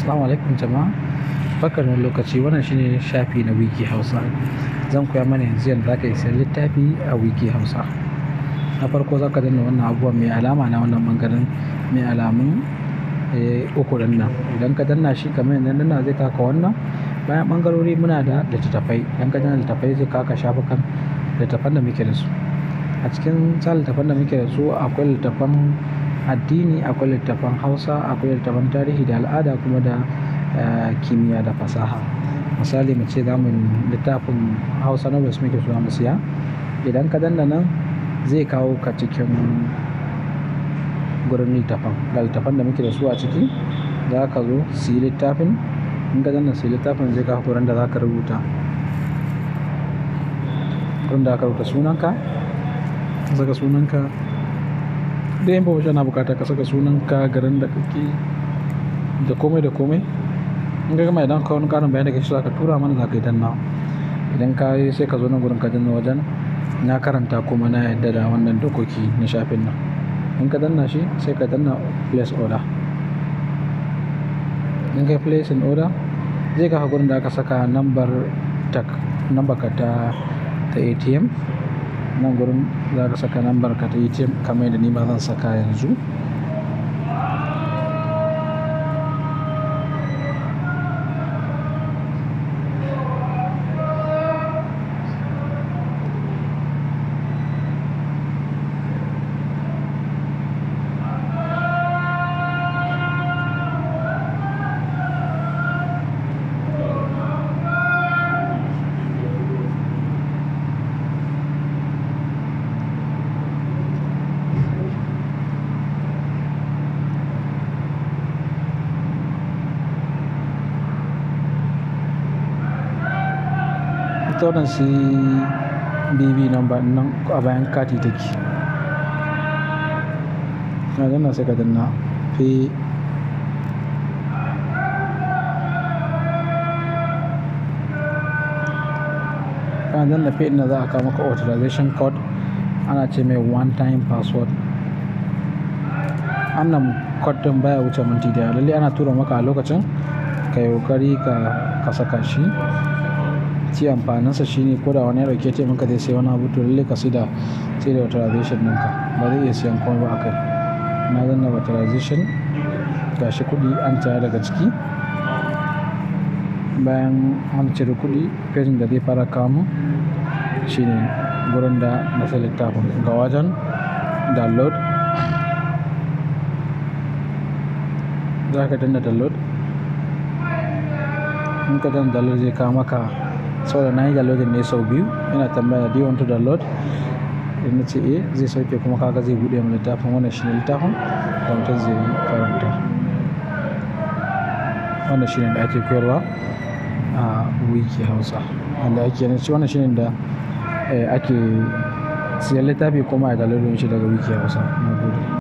Assalamu alaikum jama'a. Barkan wani lokaci, wannan shine shafi na Wiki Hausa. Zan koya mana yanzu yadda za ka yi sayan littafi a Wiki Hausa. Na farko za ka danna wannan abubuwan mai alama na wannan ɓangaren mai alamun uku ɗin nan. Idan ka danna shi kamar yadda danna zai kaka wannan. Bayan ɓangarori muna da littattafai. Idan ka danna littattafai zai kaka shafukan littattafan da muke da su. A cikin sa littattafan da muke da su akwai littattafan addini, akwai littattafan Hausa, akwai littattafan tarihi da al'ada kuma da kimiyya da fasaha. Misali mu ce zamu littafin Hausa novels muke so mu siya. Idan ka danna nan zai kawo ka cikin gurin littattafan. Ga littattafan da muke da su a ciki, za ka zo siyi littafin. In ka danna siyi littafin zai kawo gurin da za ka rubuta. Gurin da aka rubuta sunanka, ka saka sunanka. Da information na bukata ka saka sunanka, garin da kake da komai da komai. In ka gama idan ka wani ƙarin bayani da kake so ka tura mana za ka yi danna. Idan ka yi sai ka zo nan gurin ka danna wajen na karanta kuma na yarda da wannan dokoki na shafin nan. In ka danna shi sai ka danna place order. In ka yi place in order zai kawo gurin da aka saka number ka ta ATM. Nan gurin za ka saka number ka ta ATM kamar yadda ni ma zan saka yanzu. Ita wannan CVV number nan a bayan kati take. Kana danna sai ka danna pay. Kana danna pay ɗin za a kawo maka authorization code. Ana ce mai one time password. Wannan code ɗin baya wuce minti ɗaya. Lalle ana tura maka a lokacin ka yi ƙoƙari ka saka shi. Ci amfaninsa shine ko da wani ya ɗauke ce maka zai sai wani abu to lalle ka sai da authorization ɗinka. Ba zai iya siyan komai ba akai. Na danna authorization, gashi kuɗi an cire daga ciki. Bayan an cire kuɗi, page da zai fara kawo mun shine gurin da na sai littafin. Ga wajen download, za ka danna download. In ka danna download zai kawo maka. Saboda na yi downloading ne sau biyu, yana tambaya do you want to download? Idan na ce zai sauke kuma kaga zai buɗe min littafin. Wannan shine littafin da mutum zai karanta. Wannan shine da ake koyarwa a Wiki Hausa. Wannan shine da ake siyan littafi kuma a downloading shi daga Wiki Hausa. Na gode.